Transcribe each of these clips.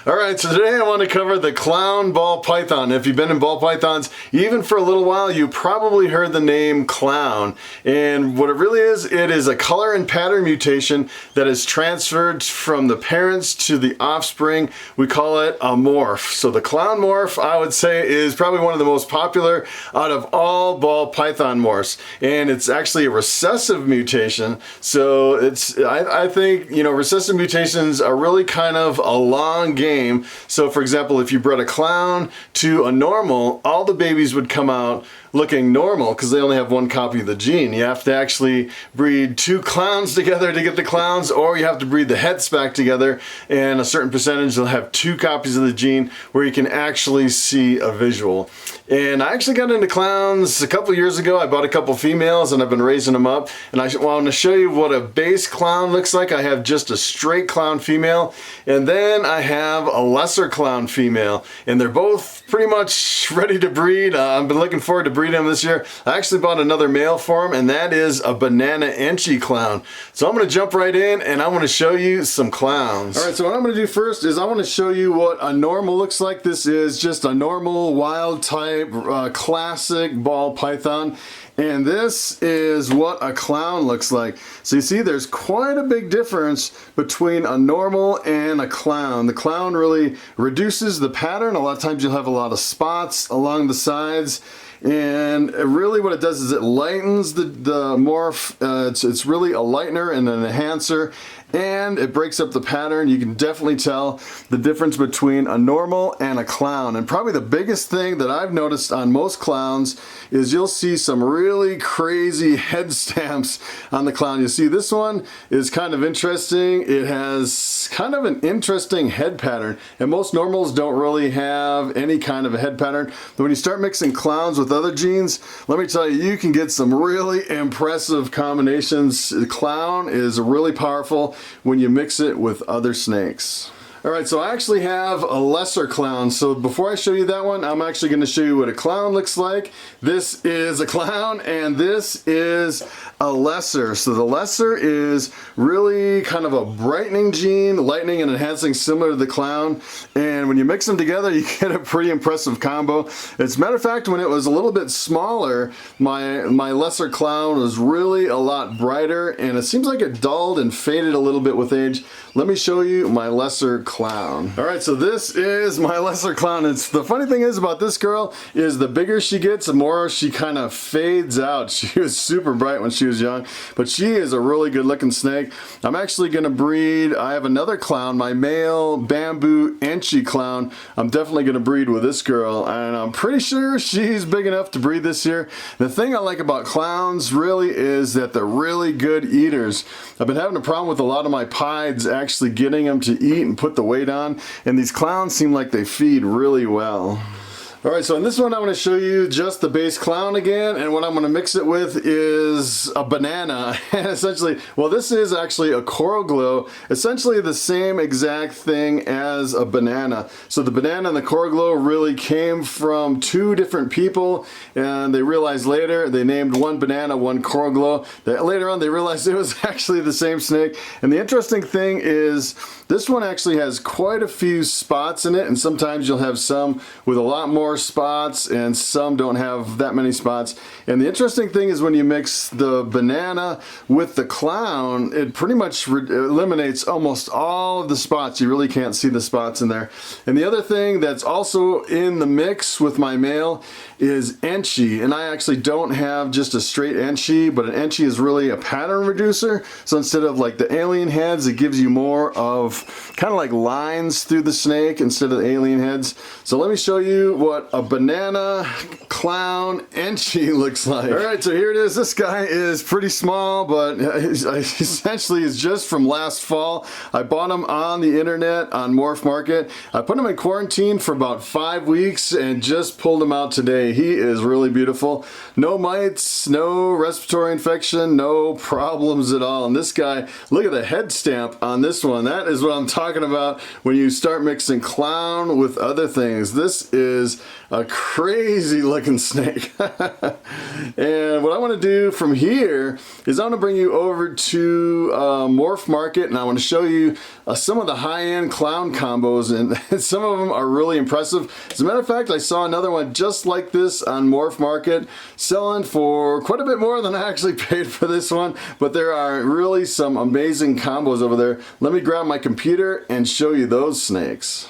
Alright, so today I want to cover the clown ball python. If you've been in ball pythons, even for a little while, you probably heard the name clown. And what it really is, it is a color and pattern mutation that is transferred from the parents to the offspring. We call it a morph. So the clown morph, I would say, is probably one of the most popular out of all ball python morphs. And it's actually a recessive mutation. So I think, recessive mutations are really kind of a long game. So for example, if you bred a clown to a normal, all the babies would come out looking normal because they only have one copy of the gene. You have to actually breed two clowns together to get the clowns, or you have to breed the Headstamps together, and a certain percentage will have two copies of the gene where you can actually see a visual. And I actually got into clowns a couple years ago. I bought a couple females and I've been raising them up, and I wanted to show you what a base clown looks like. I have just a straight clown female, and then I have a lesser clown female, and they're both pretty much ready to breed. I've been looking forward to breeding them this year. I actually bought another male for them, and that is a banana Enchi clown. So I'm going to jump right in and I want to show you some clowns. Alright, so what I'm going to do first is I want to show you what a normal looks like. This is just a normal wild type classic ball python. And this is what a clown looks like. So you see there's quite a big difference between a normal and a clown. The clown really reduces the pattern. A lot of times you'll have a lot of spots along the sides. And really what it does is it lightens the morph. It's really a lightener and an enhancer, and it breaks up the pattern. You can definitely tell the difference between a normal and a clown. And probably the biggest thing that I've noticed on most clowns is you'll see some really crazy head stamps on the clown. You see this one is kind of interesting. It has kind of an interesting head pattern, and most normals don't really have any kind of a head pattern. But when you start mixing clowns with other genes, let me tell you, you can get some really impressive combinations. The clown is really powerful when you mix it with other snakes. Alright, so I actually have a lesser clown. So before I show you that one, I'm actually going to show you what a clown looks like. This is a clown and this is a lesser. So the lesser is really kind of a brightening gene, lightening and enhancing, similar to the clown. And when you mix them together, you get a pretty impressive combo. As a matter of fact, when it was a little bit smaller, my lesser clown was really a lot brighter, and it seems like it dulled and faded a little bit with age. Let me show you my lesser clown. Alright, so this is my lesser clown. The funny thing is about this girl is the bigger she gets, the more she kind of fades out. She was super bright when she was young, but she is a really good looking snake. I'm actually going to breed, I have another clown, my male bamboo Enchi clown. I'm definitely going to breed with this girl, and I'm pretty sure she's big enough to breed this year. The thing I like about clowns really is that they're really good eaters. I've been having a problem with a lot of my pieds actually getting them to eat and put the weight on, and these clowns seem like they feed really well. Alright, so in this one I want to show you just the base clown again, and what I'm going to mix it with is a banana. And essentially, well, this is actually a coral glow, essentially the same exact thing as a banana. So the banana and the coral glow really came from two different people, and they realized later, they named one banana, one coral glow. Later on they realized it was actually the same snake. And the interesting thing is this one actually has quite a few spots in it, and sometimes you'll have some with a lot more spots and some don't have that many spots. And the interesting thing is when you mix the banana with the clown, it pretty much eliminates almost all of the spots. You really can't see the spots in there. And the other thing that's also in the mix with my male is Enchi, and I actually don't have just a straight Enchi, but an Enchi is really a pattern reducer. So instead of like the alien heads, it gives you more of kind of like lines through the snake instead of the alien heads. So let me show you what a banana clown Enchi looks like. Alright, so here it is. This guy is pretty small, but essentially is just from last fall. I bought him on the internet on Morph Market. I put him in quarantine for about 5 weeks and just pulled him out today. He is really beautiful. No mites, no respiratory infection, no problems at all. And this guy, look at the head stamp on this one. That is what I'm talking about when you start mixing clown with other things. This is a crazy looking snake. And what I want to do from here is I want to bring you over to Morph Market, and I want to show you some of the high-end clown combos, and some of them are really impressive. As a matter of fact, I saw another one just like this on Morph Market selling for quite a bit more than I actually paid for this one, but there are really some amazing combos over there. Let me grab my computer and show you those snakes.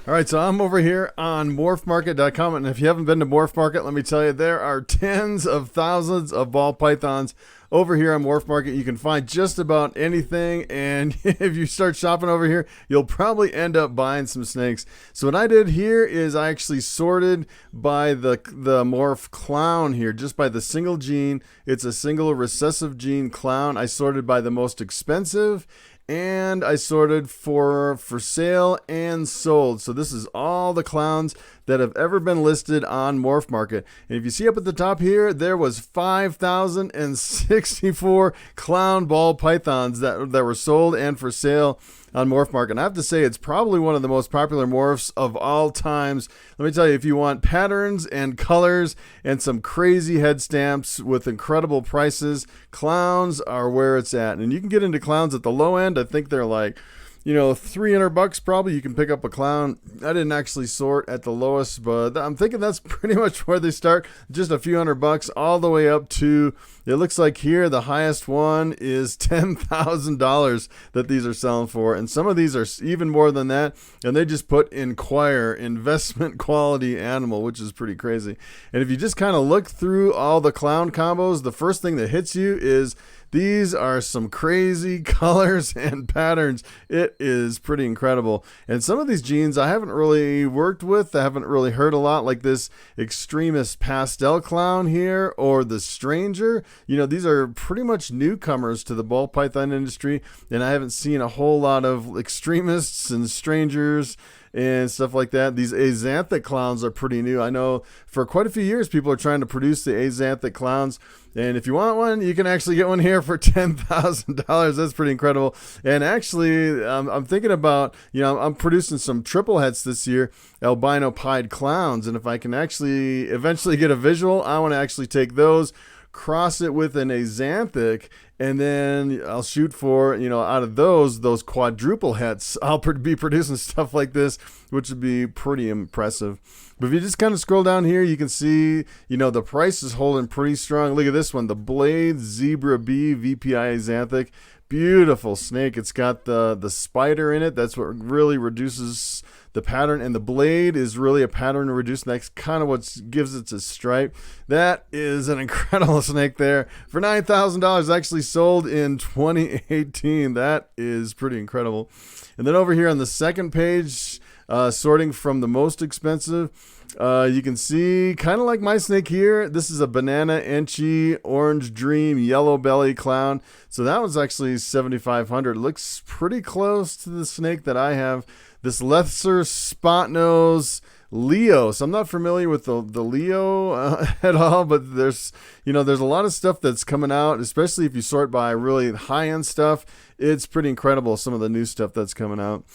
All right, so I'm over here on morphmarket.com, and if you haven't been to Morph Market, let me tell you, there are tens of thousands of ball pythons over here on Morph Market. You can find just about anything, and if you start shopping over here, you'll probably end up buying some snakes. So what I did here is I actually sorted by the morph clown here, just by the single gene. It's a single recessive gene clown. I sorted by the most expensive, and I sorted for sale and sold. So this is all the clowns that have ever been listed on Morph Market. And if you see up at the top here, there was 5,064 clown ball pythons that were sold and for sale on Morph Market. And I have to say, it's probably one of the most popular morphs of all times. Let me tell you, if you want patterns and colors and some crazy head stamps with incredible prices, clowns are where it's at. And you can get into clowns at the low end. I think they're like, $300 probably. You can pick up a clown. I didn't actually sort at the lowest, but I'm thinking that's pretty much where they start. Just a few $100 all the way up to, it looks like here the highest one is $10,000 that these are selling for. And some of these are even more than that. And they just put inquire, investment quality animal, which is pretty crazy. And if you just kind of look through all the clown combos, the first thing that hits you is these are some crazy colors and patterns. It is pretty incredible. And some of these genes I haven't really worked with. I haven't really heard a lot, like this extremist pastel clown here or the stranger. These are pretty much newcomers to the ball python industry, and I haven't seen a whole lot of extremists and strangers and stuff like that. These axanthic clowns are pretty new. I know for quite a few years people are trying to produce the axanthic clowns, and if you want one, you can actually get one here for $10,000. That's pretty incredible. And actually, I'm thinking about, I'm producing some triple heads this year, albino pied clowns, and if I can actually eventually get a visual, I want to actually take those, cross it with an axanthic, and then I'll shoot for, out of those quadruple heads. I'll be producing stuff like this, which would be pretty impressive. But if you just kind of scroll down here, you can see, the price is holding pretty strong. Look at this one, the Blade Zebra B VPI Axanthic. Beautiful snake. It's got the spider in it. That's what really reduces the pattern, and the blade is really a pattern reduced. That's kind of what gives it its stripe. That is an incredible snake there for $9,000. Actually sold in 2018. That is pretty incredible. And then over here on the second page, sorting from the most expensive, you can see kind of like my snake here. This is a Banana Enchi Orange Dream Yellow Belly Clown. So that was actually $7,500. Looks pretty close to the snake that I have. This lesser spot nose Leo. So I'm not familiar with the Leo at all, but there's a lot of stuff that's coming out, especially if you sort by really high-end stuff. It's pretty incredible, some of the new stuff that's coming out.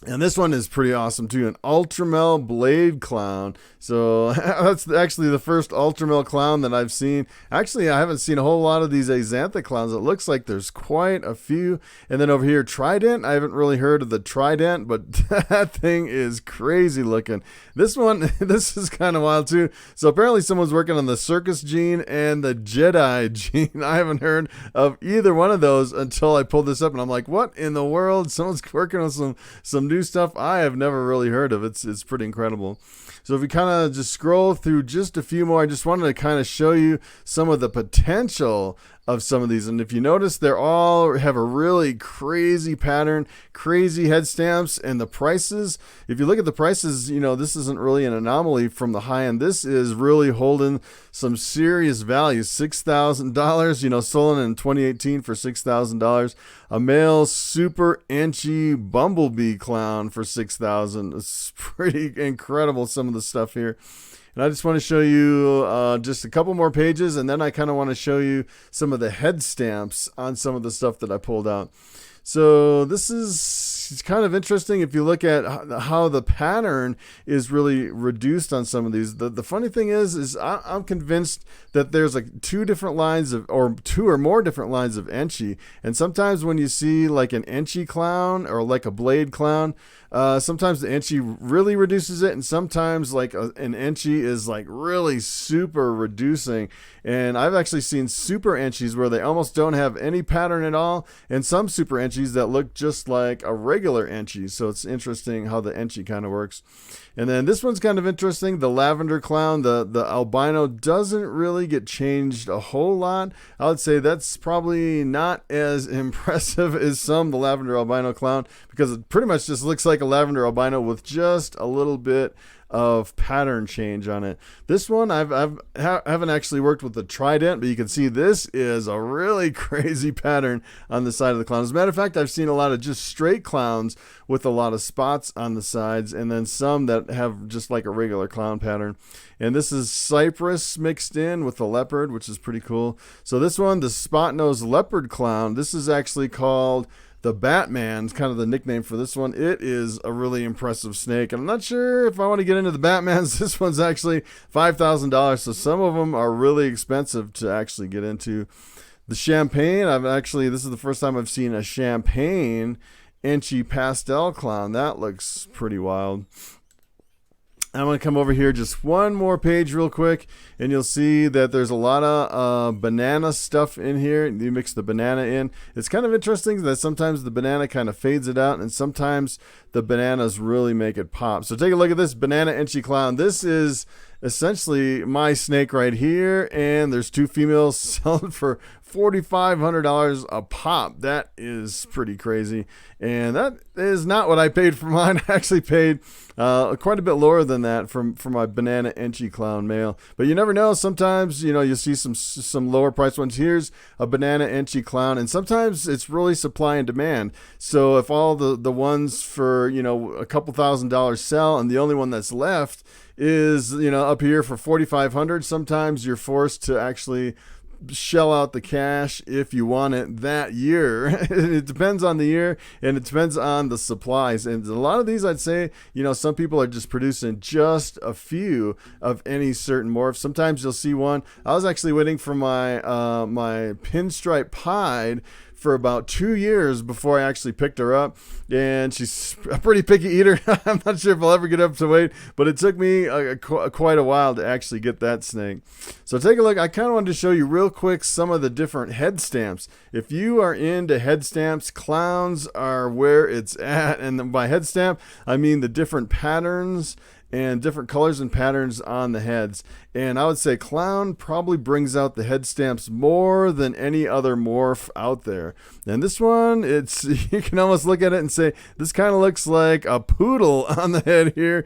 And this one is pretty awesome too, an Ultramel Blade Clown. So that's actually the first Ultramel clown that I've seen. Actually, I haven't seen a whole lot of these axanthic clowns. It looks like there's quite a few. And then over here, Trident. I haven't really heard of the Trident, but that thing is crazy looking. This one, this is kind of wild too. So apparently someone's working on the Circus gene and the Jedi gene. I haven't heard of either one of those until I pulled this up, and I'm like, what in the world? Someone's working on some new stuff I have never really heard of. It's pretty incredible. So if we kind of just scroll through just a few more, I just wanted to kind of show you some of the potential of some of these. And if you notice, they're all have a really crazy pattern, crazy head stamps, and the prices. If you look at the prices, this isn't really an anomaly from the high end. This is really holding some serious value. $6,000, sold in 2018 for $6,000. A male Super Enchi Bumblebee Clown for $6,000. It's pretty incredible, some of the stuff here. And I just want to show you just a couple more pages, and then I kind of want to show you some of the head stamps on some of the stuff that I pulled out. So this is it's kind of interesting if you look at how the pattern is really reduced on some of these. The funny thing is I'm convinced that there's like two or more different lines of enchi. And sometimes when you see like an enchi clown or like a blade clown, sometimes the enchi really reduces it, and sometimes like an enchi is like really super reducing. And I've actually seen super enchis where they almost don't have any pattern at all, and some super enchis that look just like a regular enchi. So it's interesting how the enchi kind of works. And then this one's kind of interesting. The lavender clown, the albino doesn't really get changed a whole lot. I would say that's probably not as impressive as the lavender albino clown, because it pretty much just looks like a lavender albino with just a little bit of pattern change on it. This one I haven't actually worked with the trident, but you can see this is a really crazy pattern on the side of the clown. As a matter of fact, I've seen a lot of just straight clowns with a lot of spots on the sides, and then some that have just like a regular clown pattern. And this is cypress mixed in with the leopard, which is pretty cool. So this one, the spot nose leopard clown, this is actually called the Batman, kind of the nickname for this one. It is a really impressive snake. I'm not sure if I want to get into the Batmans. This one's actually $5,000, so some of them are really expensive to actually get into. The champagne, this is the first time I've seen a champagne enchi pastel clown. That looks pretty wild. I'm going to come over here just one more page real quick, and you'll see that there's a lot of banana stuff in here. You mix the banana in. It's kind of interesting that sometimes the banana kind of fades it out, and sometimes the bananas really make it pop. So take a look at this banana enchi clown. This is essentially my snake right here, and there's two females selling for $4,500 a pop. That is pretty crazy, and that is not what I paid for mine. I actually paid quite a bit lower than that for my banana enchi clown male. But you never know. Sometimes you see some lower price ones. Here's a banana enchi clown, and sometimes it's really supply and demand. So if all the ones for a couple $1,000s sell, and the only one that's left is up here for $4,500, sometimes you're forced to actually shell out the cash if you want it that year. It depends on the year, and it depends on the supplies. And a lot of these, I'd say, some people are just producing just a few of any certain morph. Sometimes you'll see one. I was actually waiting for my my pinstripe pied for about 2 years before I actually picked her up, and she's a pretty picky eater. I'm not sure if I'll ever get up to weight, but it took me quite a while to actually get that snake. So take a look. I kind of wanted to show you real quick some of the different head stamps. If you are into head stamps, clowns are where it's at. And by head stamp, I mean the different patterns and different colors and patterns on the heads. And I would say clown probably brings out the head stamps more than any other morph out there. And this one, you can almost look at it and say, this kind of looks like a poodle on the head here,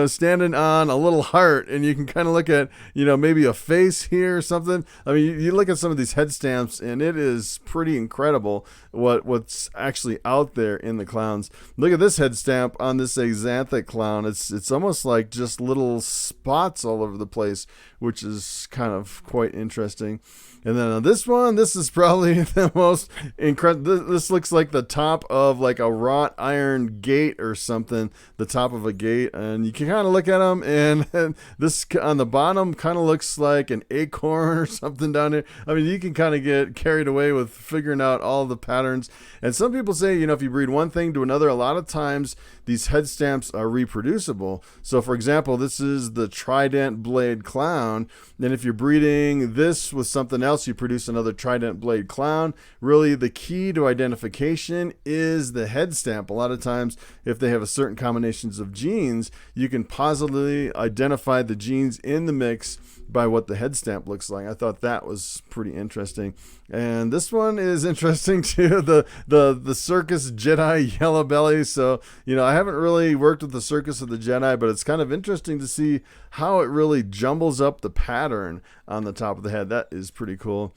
standing on a little heart. And you can kind of look at, maybe a face here or something. I mean, you look at some of these head stamps, and it is pretty incredible what's actually out there in the clowns. Look at this head stamp on this axanthic clown. It's almost like just little spots all over the place, which is kind of quite interesting. And then on this one, this is probably the most incredible. This looks like the top of like a wrought iron gate or something, the top of a gate. And you can kind of look at them, and this on the bottom kind of looks like an acorn or something down here. I mean, you can kind of get carried away with figuring out all the patterns. And some people say, if you breed one thing to another, a lot of times these head stamps are reproducible. So for example, this is the trident blade clown. And if you're breeding this with something else, you produce another trident blade clown. Really, the key to identification is the head stamp. A lot of times, if they have a certain combinations of genes, you can positively identify the genes in the mix by what the head stamp looks like. I thought that was pretty interesting. And this one is interesting too, the Circus Jedi yellow belly. So, I haven't really worked with the Circus of the Jedi, but it's kind of interesting to see how it really jumbles up the pattern on the top of the head. That is pretty cool.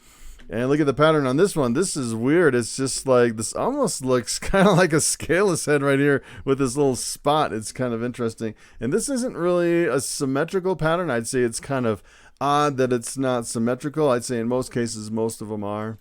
And look at the pattern on this one. This is weird. It's just like, this almost looks kind of like a scaleless head right here with this little spot. It's kind of interesting. And this isn't really a symmetrical pattern. I'd say it's kind of odd that it's not symmetrical. I'd say in most cases, most of them are.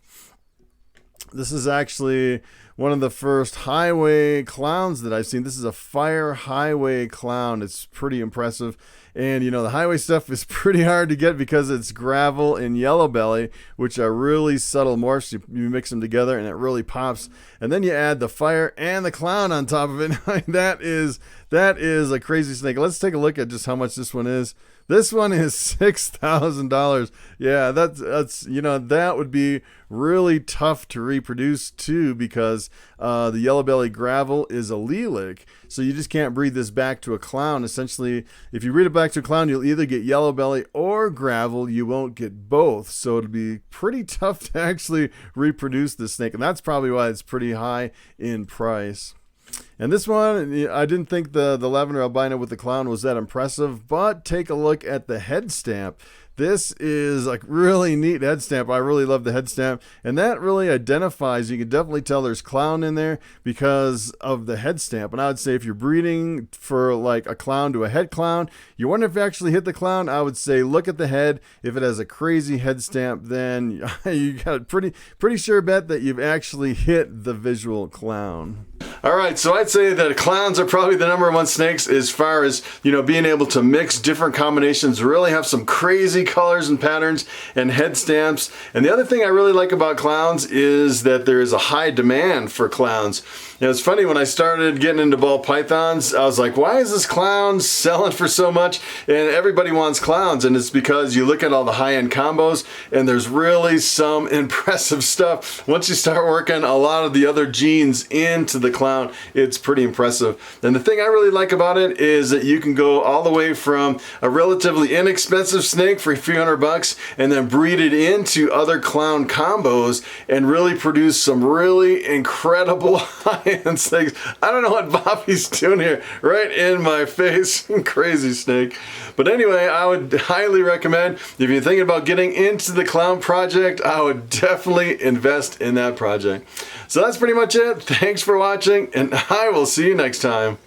This is actually one of the first highway clowns that I've seen. This is a fire highway clown. It's pretty impressive. And, you know, the highway stuff is pretty hard to get because it's gravel and yellow belly, which are really subtle morphs. You mix them together and it really pops. And then you add the fire and the clown on top of it. That is a crazy snake. Let's take a look at just how much this one is. This one is $6,000. Yeah, that's you know, that would be really tough to reproduce too, because the yellow belly gravel is allelic, so you just can't breed this back to a clown. Essentially, if you breed it back to a clown, you'll either get yellow belly or gravel. You won't get both, so it'll be pretty tough to actually reproduce this snake, and that's probably why it's pretty high in price. And this one, I didn't think the lavender albino with the clown was that impressive, but take a look at the head stamp. This is a really neat head stamp. I really love the head stamp, and that really identifies. You can definitely tell there's clown in there because of the head stamp. And I would say if you're breeding for like a clown to a head clown, you wonder if you actually hit the clown. I would say look at the head. If it has a crazy head stamp, then you got a pretty sure bet that you've actually hit the visual clown. All right, so I'd say that clowns are probably the #1 snakes as far as, you know, being able to mix different combinations, really have some crazy colors and patterns and head stamps. And the other thing I really like about clowns is that there is a high demand for clowns. You know, it's funny, when I started getting into ball pythons, I was like, why is this clown selling for so much? And everybody wants clowns, and it's because you look at all the high-end combos and there's really some impressive stuff. Once you start working a lot of the other genes into the clown, it's pretty impressive. And the thing I really like about it is that you can go all the way from a relatively inexpensive snake for a few $100 and then breed it into other clown combos and really produce some really incredible high-end snakes. I don't know what Bobby's doing here, right in my face. Crazy snake. But anyway, I would highly recommend, if you're thinking about getting into the clown project, I would definitely invest in that project. So that's pretty much it. Thanks for watching, and I will see you next time.